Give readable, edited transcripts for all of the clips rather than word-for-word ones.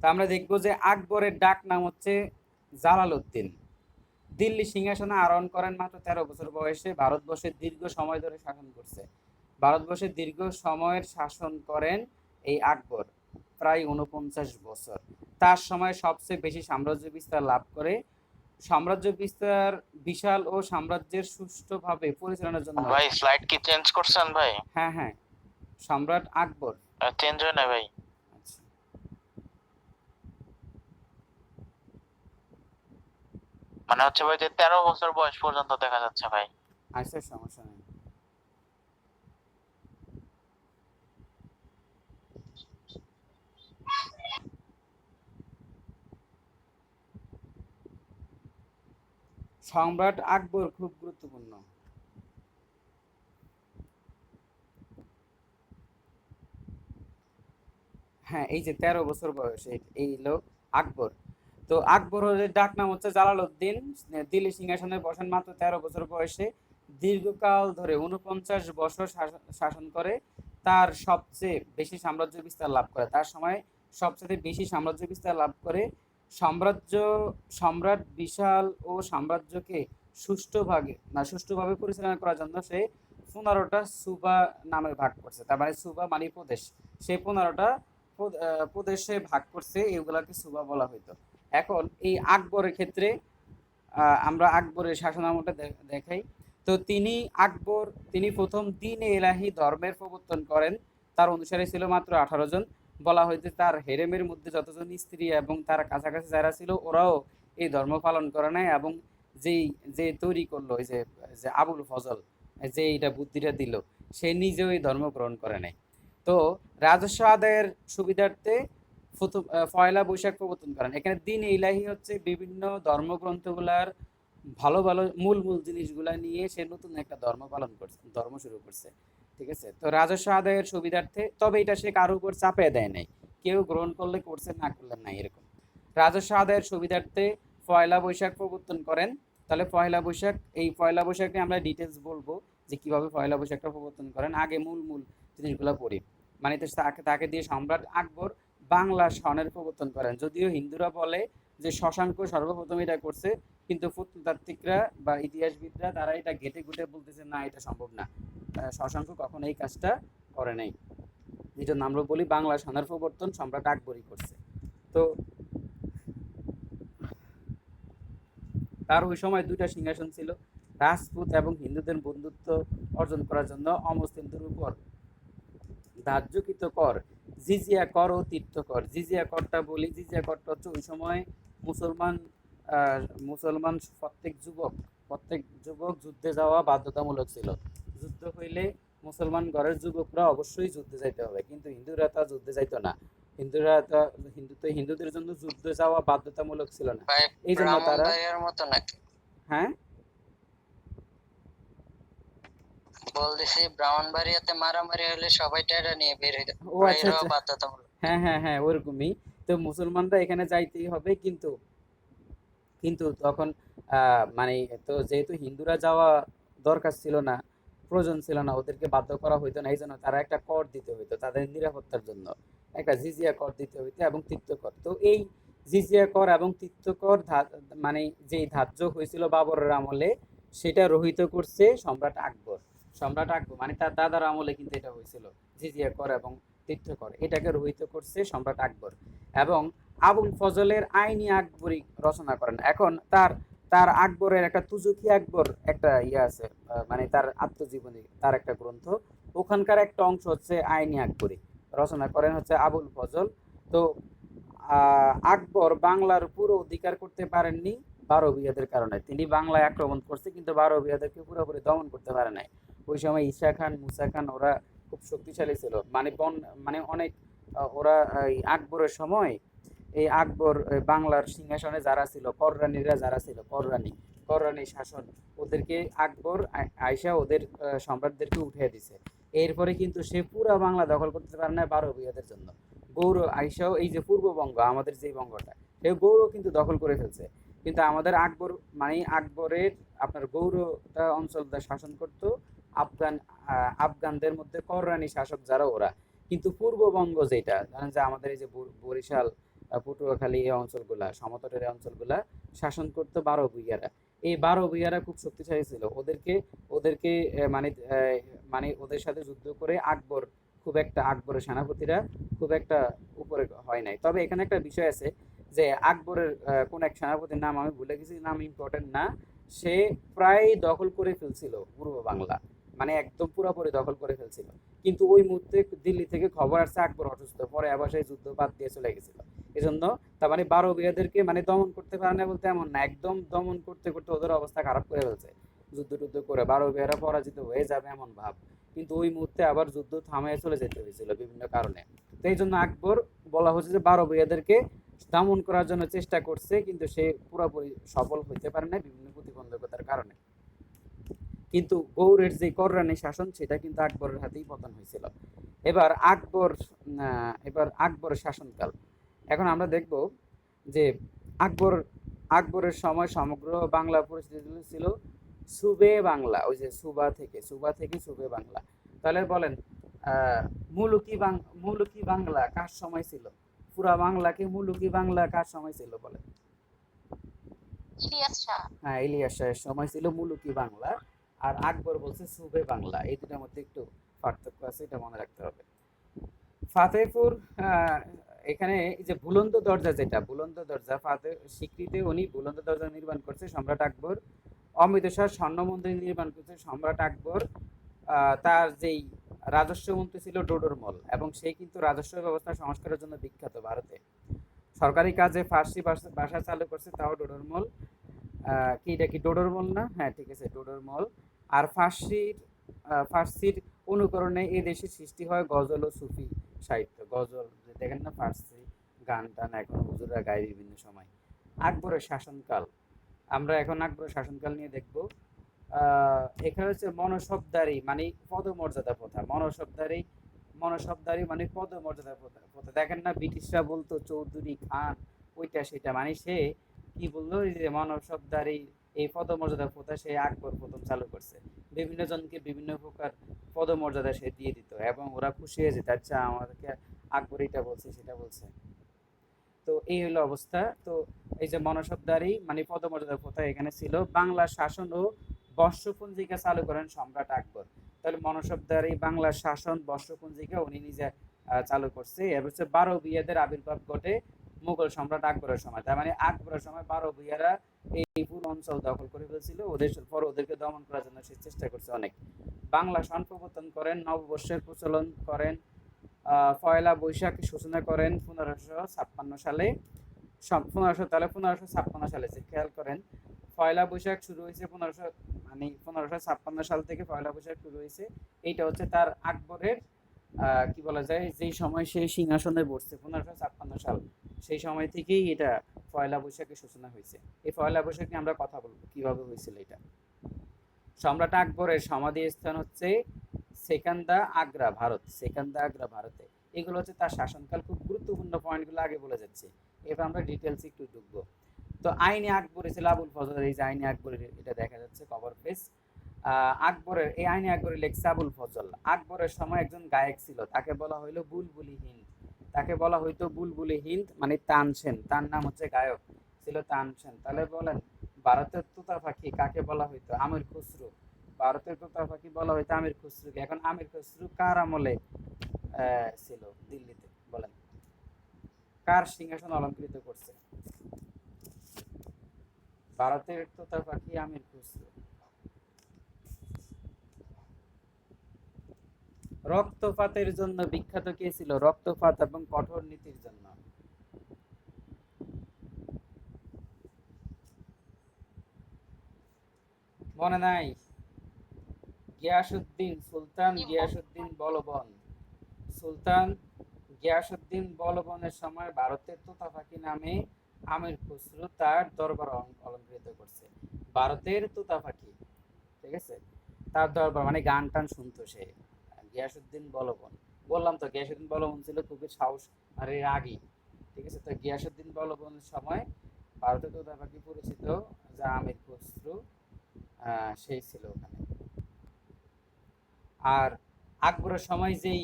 তা আমরা দেখবো যে আকবরের ডাক নাম হচ্ছে জালালউদ্দিন। দিল্লি সিংহাসনে আরোহণ করেন মাত্র 13 বছর বয়সে। ভারতবর্ষের দীর্ঘ সময় ধরে শাসন করছে। ভারতবর্ষের দীর্ঘ সময়ের শাসন করেন এই আকবর, প্রায় 49 বছর। তার সময় সবচেয়ে বেশি সাম্রাজ্য বিস্তার লাভ করে। সাম্রাজ্য বিস্তার বিশাল ও সাম্রাজ্যের সুষ্ঠুভাবে পরিচালনার জন্য। ভাই স্লাইড কি চেঞ্জ করছেন ভাই? হ্যাঁ হ্যাঁ, সম্রাট আকবর। চেঞ্জ হয় না ভাই? আচ্ছা, মানে হচ্ছে ভাই যে 13 বছর বয়স পর্যন্ত দেখা যাচ্ছে ভাই। আচ্ছা, সমস্যা নেই। সম্রাট আকবর খুব গুরুত্বপূর্ণ। হ্যাঁ, এই যে 13 বছর বয়স, এই লোক আকবর। তো আকবরের ডাক নাম হচ্ছে জালালউদ্দিন। দিল্লি সিংহাসনে বসেন মাত্র 13 বছর বয়সে। দীর্ঘকাল ধরে 49 বছর শাসন করে। তার সবচেয়ে বেশি সাম্রাজ্য বিস্তার লাভ করে, তার সময় সবচেয়ে বেশি সাম্রাজ্য বিস্তার লাভ করে। সাম্রাজ্য সম্রাট বিশাল ও সাম্রাজ্যকে সুষ্ঠুভাবে পরিচালনা করার জন্য সে 15টা সুবা নামে ভাগ করছে। তার মানে সুবা মানে প্রদেশ। সে 15টা প্রদেশে ভাগ করছে, এগুলাকে সুবা বলা হইতো। এখন এই আকবরের ক্ষেত্রে আমরা আকবরের শাসনামলটা দেখাই। তো তিনি প্রথম দ্বীন-ই ইলাহি ধর্মের প্রবর্তন করেন। তার অনুসারী ছিল মাত্র 18 জন। বলা হইতে তার হেরেমের মধ্যে যতজন স্ত্রী এবং তার কাছাকাছি যারা ছিল ওরাও এই ধর্ম পালন করে নাই। এবং যেই যে তৈরি করলো, এই যে যে আবুল ফজল, যে এইটা বুদ্ধিটা দিল, সে নিজেও এই ধর্ম গ্রহণ করে নাই। তো রাজস্ব আদায়ের সুবিধার্থে প্রথম পয়লা বৈশাখ প্রবর্তন করেন। এখানে দিন ইলাহি হচ্ছে বিভিন্ন ধর্মগ্রন্থগুলার ভালো ভালো মূল মূল জিনিসগুলা নিয়ে সে নতুন একটা ধর্ম পালন করছে, ধর্ম শুরু করছে। ঠিক আছে, তো রাজস্ব আদায়ের সুবিধার্থে, তবে এটা সে কারোর উপর চাপিয়ে দেয় নাই। কেউ গ্রহণ করলে করছে, না করলে নাই, এরকম। রাজস্ব আদায়ের সুবিধার্থে পয়লা বৈশাখ প্রবর্তন করেন। তাহলে পয়লা বৈশাখ, এই পয়লা বৈশাখ নিয়ে আমরা ডিটেলস বলবো যে কিভাবে পয়লা বৈশাখটা প্রবর্তন করেন। আগে মূল মূল জিনিসগুলো পড়ি। মানে তাকে তাকে দিয়ে সম্রাট আকবর বাংলা সনের প্রবর্তন করেন। যদিও হিন্দুরা বলে যে শশাঙ্ক সর্বপ্রথম এটা করছে, কিন্তু প্রত্নতাত্ত্বিকরা বা ইতিহাসবিদরা তারা এটা ঘেটে ঘুটে বলতেছে না, এটা সম্ভব না। শশাঙ্ক কখনো এই কাজটা করে নাই। এই জন্য আমরা বলি বাংলা সনের প্রবর্তন সম্রাট আকবরই করছে। তো তার ওই সময় দুইটা সিংহাসন ছিল। রাজপুত এবং হিন্দুদের বন্ধুত্ব অর্জন করার জন্য অমুসলিমদের উপর ধার্যকৃত কর, জিজিয়া কর ও তীর্থ কর। জিজিয়া করটা বলি, জিজিয়া করটা হচ্ছে ওই সময় মুসলমান মুসলমান প্রত্যেক যুবক যুদ্ধে যাওয়া বাধ্যতামূলক ছিল। যুদ্ধ হইলে মুসলমান ঘরের যুবকরা অবশ্যই যুদ্ধে যাইতে হবে, কিন্তু হিন্দুরা তা যুদ্ধে যাইতো না। হিন্দুদের জন্য যুদ্ধে যাওয়া বাধ্যতামূলক ছিল না। ভাই এই জন্য তারা, ব্রাহ্মণবাড়িয়ার মতো নাকি? হ্যাঁ বলতেছি ব্রাহ্মণবাড়িয়াতে মারামারি হলে সবাই টেরা নিয়ে বের হইতে ও আচ্ছা বাইরেও আচ্ছা, বাধ্যতামূলক। হ্যাঁ হ্যাঁ হ্যাঁ, ওরকমই। তো মুসলমানরা এখানে যাইতেই হবে, কিন্তু কিন্তু তখন মানে, তো যেহেতু হিন্দুরা যাওয়া দরকার ছিল না, প্রয়োজন ছিল না, ওদেরকে বাধ্য করা হইতো না। এই জন্য তারা একটা কর দিতে হইতো তাদের নিরাপত্তার জন্য। একটা জিজিয়া কর দিতে হইতো এবং তীর্থকর। তো এই জিজিয়া কর এবং তীর্থকর মানে যেই ধার্য হয়েছিল বাবরের আমলে, সেটা রহিত করছে সম্রাট আকবর। সম্রাট আকবর মানে তার দাদার আমলে কিন্তু এটা হয়েছিল, জিজিয়া কর এবং তীর্থকর, এটাকে রহিত করছে সম্রাট আকবর। এবং আবুল ফজলের আইনি আকবরী রচনা করেন। এখন তার তার আকবরের একটা তুজুকি আকবর একটা ইয়ে আছে, মানে তার আত্মজীবনী, তার একটা গ্রন্থ। ওখানকার একটা অংশ হচ্ছে আইনি আকবরী, রচনা করেন হচ্ছে আবুল ফজল। তো আকবর বাংলার পুরো অধিকার করতে পারেননি বারবিয়াদের কারণে। তিনি বাংলায় আক্রমণ করছে, কিন্তু বারবিয়াদেরকে পুরোপুরি দমন করতে পারে নাই। ওই সময় ঈসা খান, মুসা খান ওরা খুব শক্তিশালী ছিল, মানে মানে অনেক ওরা এই আকবরের সময়, এই আকবর বাংলার সিংহাসনে যারা ছিল, কররানীরা যারা ছিল, কররানী শাসন, ওদেরকে আকবর আইসা ওদের সম্রাটদেরকে উঠিয়ে দিছে। এরপরে কিন্তু সে পুরা বাংলা দখল করতে পারে না বারবিয়াদের জন্য। গৌর আইসাও, এই যে পূর্ববঙ্গ আমাদের যে বঙ্গটা, সে গৌর কিন্তু দখল করে ফেলছে। কিন্তু আমাদের আকবর মানে আকবরের আপনার গৌরটা অঞ্চলটা শাসন করত আফগানদের মধ্যে কররানী শাসক যারা ওরা। কিন্তু পূর্ববঙ্গ যেটা জানেন যে আমাদের এই যে বরিশাল, পটুয়াখালী এই অঞ্চলগুলা, সমতটের এই অঞ্চলগুলা শাসন করতো 12 ভূঁইয়ারা। এই 12 ভূঁইয়ারা খুব শক্তিশালী ছিল। ওদেরকে ওদেরকে মানে ওদের সাথে যুদ্ধ করে আকবরের সেনাপতিরা খুব একটা উপরে হয় নাই। তবে এখানে একটা বিষয় আছে যে আকবরের কোন এক সেনাপতির নাম আমি ভুলে গেছি, নাম ইম্পর্টেন্ট না। সে প্রায় দখল করে ফেলছিল পূর্ব বাংলা, মানে একদম পুরোপুরি দখল করে ফেলছিল। কিন্তু ওই মুহূর্তে দিল্লি থেকে খবর আসছে আকবর অসুস্থ, পরে আবার সেই যুদ্ধ বাদ দিয়ে চলে গেছিল। এজন্য তার মানে 12 ভূঁইয়াদেরকে মানে দমন করতে পারে না বলতে এমন না, একদম দমন করতে করতে ওদের অবস্থা খারাপ করে ফেলছে। যুদ্ধ টুদ্ধ করে 12 ভূঁইয়ারা পরাজিত হয়ে যাবে এমন ভাব, কিন্তু ওই মুহূর্তে আবার যুদ্ধ থামিয়ে চলে যেতে হয়েছিল বিভিন্ন কারণে। তো এই জন্য আকবর বলা হচ্ছে যে 12 ভূঁইয়াদেরকে দমন করার জন্য চেষ্টা করছে, কিন্তু সে পুরোপুরি সফল হইতে পারে না বিভিন্ন প্রতিবন্ধকতার কারণে। কিন্তু গৌড়ের যে কররানী শাসন সেটা কিন্তু আকবরের হাতেই পতন হয়েছিল। এবার আকবরের শাসনকাল। এখন আমরা দেখব যে আকবর আকবরের সময় সমগ্র বাংলা পরিস্থিতি ছিল সুবে বাংলা, ওই যে সুবা থেকে সুবে বাংলা। তাহলে বলেন মুলুকি বাংলা কার সময় ছিল? পুরা বাংলাকে মুলুকি বাংলা কার সময় ছিল বলেন? ইলিয়াস শাহ। হ্যাঁ, ইলিয়াস শাহের সময় ছিল মুলুকি বাংলা। আর আকবর বলছে সুবে বাংলা। এই দুটার মধ্যে একটু পার্থক্য আছে, এটা মনে রাখতে হবে। ফাতেহপুর, আহ, এখানে এই যে বুলন্দ দরজা, যেটা বুলন্দ দরজা স্বীকৃতি উনি বুলন্দ দরজা নির্মাণ করছে সম্রাট আকবর। অমৃতসর স্বর্ণ মন্দির নির্মাণ করছে সম্রাট আকবর। তার যেই রাজস্ব মন্ত্রী ছিল ডোডরমল, এবং সে কিন্তু রাজস্ব ব্যবস্থা সংস্কারের জন্য বিখ্যাত ভারতে। সরকারি কাজে ফার্সি ভাষা চালু করছে, তাও ডোডরমল। কি এটা কি ডোডরমল না? হ্যাঁ ঠিক আছে, ডোডরমল। আর ফার্সির অনুকরণে এই দেশে সৃষ্টি হয় গজল ও সুফি সাহিত্য। গজল যে দেখেন না, ফার্সি গান টান এখন হুজুররা গায় বিভিন্ন সময়। আকবরের শাসনকাল, আমরা এখন আকবরের শাসনকাল নিয়ে দেখব। এখানে হচ্ছে মনসবদারি মানে পদমর্যাদা প্রথা। মনসবদারি মানে পদমর্যাদা প্রথা। দেখেন না, ব্রিটিশরা বলতো চৌধুরী খান, ওইটা সেটা, মানে সে কি বললো, এই যে মনসবদারি এই পদমর্যাদা প্রথা সে আকবর প্রথম চালু করছে। বিভিন্ন জনকে বিভিন্ন প্রকার পদমর্যাদা সে দিয়ে দিত, এবং ওরা খুশি হয়ে যেত, আচ্ছা আমাদেরকে আকবর এটা বলছে সেটা বলছে। তো এই হলো অবস্থা। তো এই যে মনসবদারি মানে পদমর্যাদা প্রথা এখানে ছিল। বাংলা শাসন ও বর্ষপঞ্জিকা চালু করেন সম্রাট আকবর। তাহলে মনসবদারি বাংলা শাসন বর্ষপঞ্জিকা উনি নিজে চালু করছে। এর হচ্ছে 12 ভূঁইয়াদের আবির্ভাব ঘটে মুঘল সম্রাট আকবরের সময়। তার মানে আকবরের সময় 12 ভূঁইয়ারা এই পুরো অঞ্চল দখল করে ফেলছিল। ওদের পর ওদেরকে দমন করার জন্য সে চেষ্টা করছে অনেক। বাংলা সন প্রবর্তন করেন, নববর্ষের প্রচলন করেন, পয়লা বৈশাখ সূচনা করেন 1556 সালে। 1556 সালে, খেয়াল করেন, পয়লা বৈশাখ শুরু হয়েছে 1556 সাল থেকে পয়লা বৈশাখ শুরু হয়েছে। এইটা হচ্ছে তার আকবরের কি বলা যায়, যেই সময় সে সিংহাসনে বসছে 1556 সাল, সেই সময় থেকেই এটা পয়লা বৈশাখের সূচনা হয়েছে। এই পয়লা বৈশাখে আমরা কথা বলবো কিভাবে হয়েছিল এটা। সম্রাট আকবরের সমাধি স্থান হচ্ছে সেকান্দা আগ্রা, ভারত। সেকান্দা আগ্রা, ভারতে। এগুলো হচ্ছে তার শাসনকাল। খুব গুরুত্বপূর্ণ পয়েন্টগুলো আগে বলে যাচ্ছে, এবার আমরা ডিটেলস একটু ঢুকবো। তো আইনে আকবরী ছিল আবুল ফজল। এই যে আইনে আকবরী, এটা দেখা যাচ্ছে কভার পেজ। আকবরের এই আইনে আকবরী লেখছে আবুল ফজল। আকবরের সময় একজন গায়ক ছিল, তাকে বলা হইলো বুলবুলি হিন্দ। তাকে বলা হইতো বুলবুলি হিন্দ, মানে তানসেন। তার নাম হচ্ছে গায়ক ছিল তানসেন। তাহলে বলেন ভারতের তোতা পাখি কাকে বলা হইতো? আমির খুসরো। ভারতের তোতা পাখি বলা হইতো আমির খুসরোকে। এখন আমির খুসরো কার আমলে ছিল দিল্লিতে? বলেন কার সিংহাসন অলঙ্কৃত করছে? ভারতের তোতা পাখি আমির খুসরো। রক্তপাতের জন্য বিখ্যাত কে ছিল? রক্তপাত এবং কঠোর নীতির জন্য। মনে নাই? গিয়াসুদ্দিন, সুলতান গিয়াসুদ্দিন বলবন। সুলতান গিয়াসুদ্দিন বলবনের সময় ভারতের তোতা পাখি নামে আমির খুসরো তার দরবার অলঙ্কৃত করছে। ভারতের তোতা পাখি, ঠিক আছে, তার দরবার মানে গান টান শুনতো সে। গিয়াসুদ্দিন বলবন, বললাম তো গিয়াসুদ্দিন বলবন ছিল খুবই সাহস আর রাগী, ঠিক আছে। তো গিয়াসুদ্দিন বলবনের সময় ভারতের তোতা পাখি পরিচিত যা আমির খুসরো, সেই ছিল ওখানে। আর আকবরের সময় যেই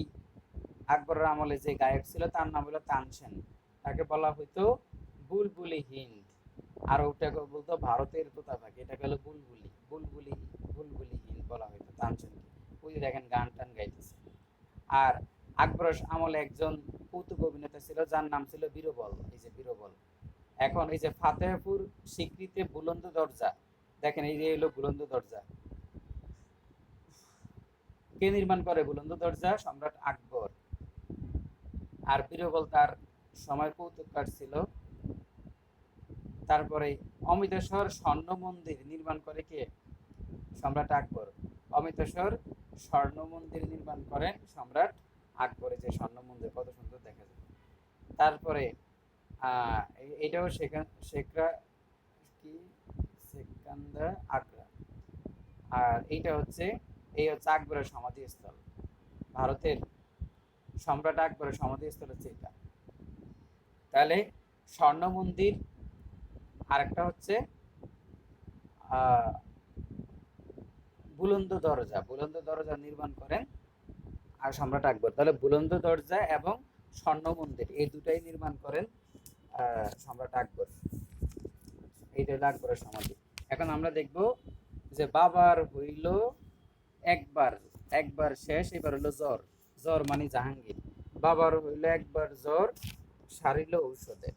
আকবরের আমলে যে গায়ক ছিল তার নাম হলো তানসেন। তাকে বলা হইতো বুলবুলি হিন্দ। আর ওটাকে বলতো ভারতের তোতা পাখি, এটাকে হলো বুলবুলি বুলবুলি বুলবুলি হিন্দ বলা হইতো তানচনকে। ওই যে দেখেন গান টান গাইতেছে। আর আকবরের আমলে একজন কৌতুক অভিনেতা ছিল যার নাম ছিল বীরবল। এই যে বীরবল। এখন এই যে ফাতেহপুর স্বীকৃতি বুলন্দ দরজা, দেখেন এই যে হলো বুলন্দ দরজা, কে নির্মাণ করে বুলন্দ দরজা? সম্রাট আকবর। আর বীরবল তার সময় কৌতুককার ছিল। তারপরে অমৃতসর স্বর্ণ মন্দির নির্মাণ করে কে? সম্রাট আকবর। অমৃতসর স্বর্ণ মন্দির নির্মাণ করেন সম্রাট আকবরের, যে স্বর্ণ মন্দির কত সুন্দর দেখা যায়। তারপরে এটাও শেখরা কি সেকান্দার আগ্রা। আর এইটা হচ্ছে, এই হচ্ছে আকবরের সমাধিস্থল। ভারতের সম্রাট আকবরের সমাধিস্থল হচ্ছে এটা। তাহলে স্বর্ণ মন্দির, আরেকটা হচ্ছে বুলন্দ দরজা, বুলন্দ দরজা নির্মাণ করেন আর সম্রাট আকবর। তাহলে বুলন্দ দরজা এবং স্বর্ণ মন্দির এই দুটাই নির্মাণ করেন সম্রাট আকবর। এইটা হলো আকবরের সমাধি। এখন আমরা দেখব যে বাবার হইল একবার, একবার শেষ, এবার হলো জ্বর। জ্বর মানে জাহাঙ্গীর। বাবার হইল একবার জ্বর, সারিল ঔষধে।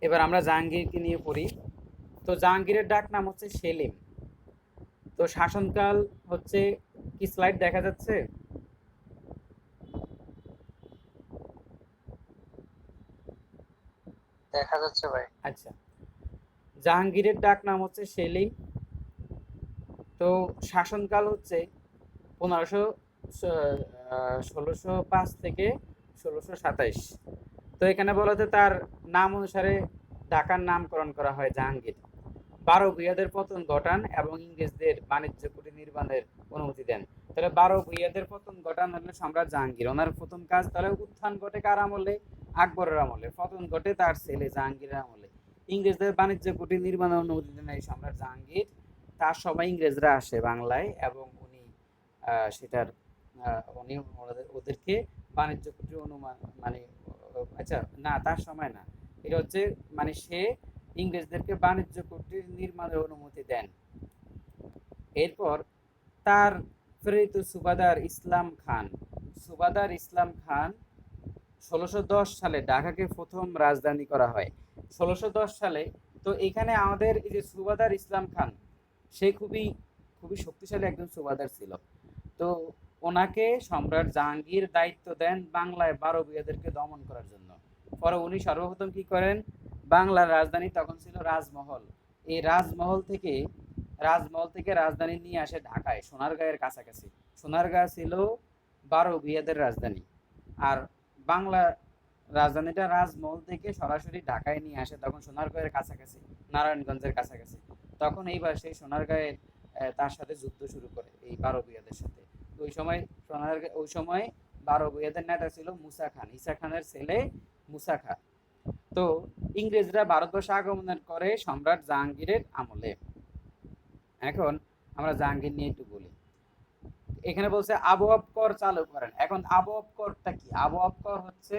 এবার আমরা জাহাঙ্গীরকে নিয়ে পড়ি। তো জাহাঙ্গীরের ডাক নাম হচ্ছে সেলিম। তো শাসনকাল হচ্ছে, কি স্লাইড দেখা যাচ্ছে? দেখা যাচ্ছে ভাই। আচ্ছা, জাহাঙ্গীরের ডাক নাম হচ্ছে সেলিম। তো শাসনকাল হচ্ছে 1605 থেকে 1627। তো এখানে বলা হচ্ছে তার নাম অনুসারে ঢাকার নামকরণ করা হয় জাহাঙ্গীর। 12 ভূঁইয়াদের পতন ঘটান এবং ইংরেজদের বাণিজ্য কুঠি নির্মাণের অনুমতি দেন। তাহলে 12 ভূঁইয়াদের পতন ঘটান হলো সম্রাট জাহাঙ্গীর। ওনার প্রথম কাজ, তাহলে উত্থান ঘটে কার আমলে? আকবরের আমলে। পতন ঘটে তার ছেলে জাহাঙ্গীরের আমলে। ইংরেজদের বাণিজ্য কুঠি নির্মাণের অনুমতি দেন এই সম্রাট জাহাঙ্গীর। তার সময় ইংরেজরা আসে বাংলায় এবং উনি সেটার উনি ওদেরকে বাণিজ্য কুটির অনুমান মানে, আচ্ছা না তার সময় না, এটা হচ্ছে মানে সে ইংরেজদেরকে বাণিজ্য কুটির নির্মাণের অনুমতি দেন। এরপর তার প্রেরিত সুবাদার ইসলাম খান, সুবাদার ইসলাম খান 1610 সালে ঢাকাকে প্রথম রাজধানী করা হয়। 1610 সালে। তো এখানে আমাদের এই যে সুবাদার ইসলাম খান, সে খুবই খুবই শক্তিশালী একজন সুবাদার ছিল। তো ওনাকে সম্রাট জাহাঙ্গীর দায়িত্ব দেন বাংলায় 12 ভূঁইয়াদেরকে দমন করার জন্য। পরে উনি সর্বপ্রথম কি করেন, বাংলার রাজধানী তখন ছিল রাজমহল, এই রাজমহল থেকে রাজধানী নিয়ে আসে ঢাকায়, সোনারগাঁয়ের কাছাকাছি। সোনারগাঁ ছিল 12 ভূঁইয়াদের রাজধানী। আর বাংলা রাজধানীটা রাজমহল থেকে সরাসরি ঢাকায় নিয়ে আসে তখন সোনারগাঁয়ের কাছাকাছি, নারায়ণগঞ্জের কাছাকাছি। তখন এইবার সেই সোনারগাঁয়ের তার সাথে যুদ্ধ শুরু করে এই 12 ভূঁইয়াদের সাথে। ওই সময় 12 ভূঁইয়াদের নেতা ছিল মুসা খান, ঈসা খানের ছেলে মুসা খান। তো ইংরেজরা ভারতবর্ষে আগমন করে সম্রাট জাহাঙ্গীরের আমলে। এখন আমরা জাহাঙ্গীর নিয়ে একটু বলি। এখানে বলছে আবওয়াব কর চালু করেন। এখন আবওয়াব করটা কি? আবওয়াব কর হচ্ছে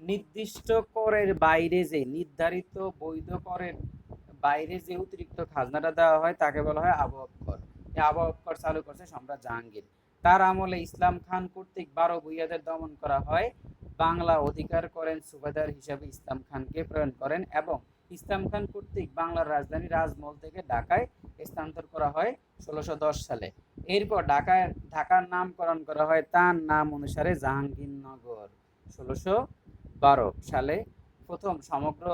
নির্দিষ্ট করের বাইরে, যে নির্ধারিত বৈধ করের বাইরে যে অতিরিক্ত খাজনাটা দেওয়া হয় তাকে বলা হয় আবওয়াব কর। এই আবওয়াব কর চালু করছে সম্রাট জাহাঙ্গীর। তার আমলে ইসলাম খান কর্তৃক 12 ভূঁইয়াদের দমন করা হয়। বাংলা অধিকার করেন সুবাদার হিসাবে ইসলাম খানকে প্রেরণ করেন এবং ইসলাম খান কর্তৃক বাংলার রাজধানী রাজমহল থেকে ঢাকায় স্থানান্তর করা হয় 1610 সালে। এরপর ঢাকার নামকরণ করা হয় তার নাম অনুসারে জাহাঙ্গীরনগর। 1612 সালে প্রথম সমগ্র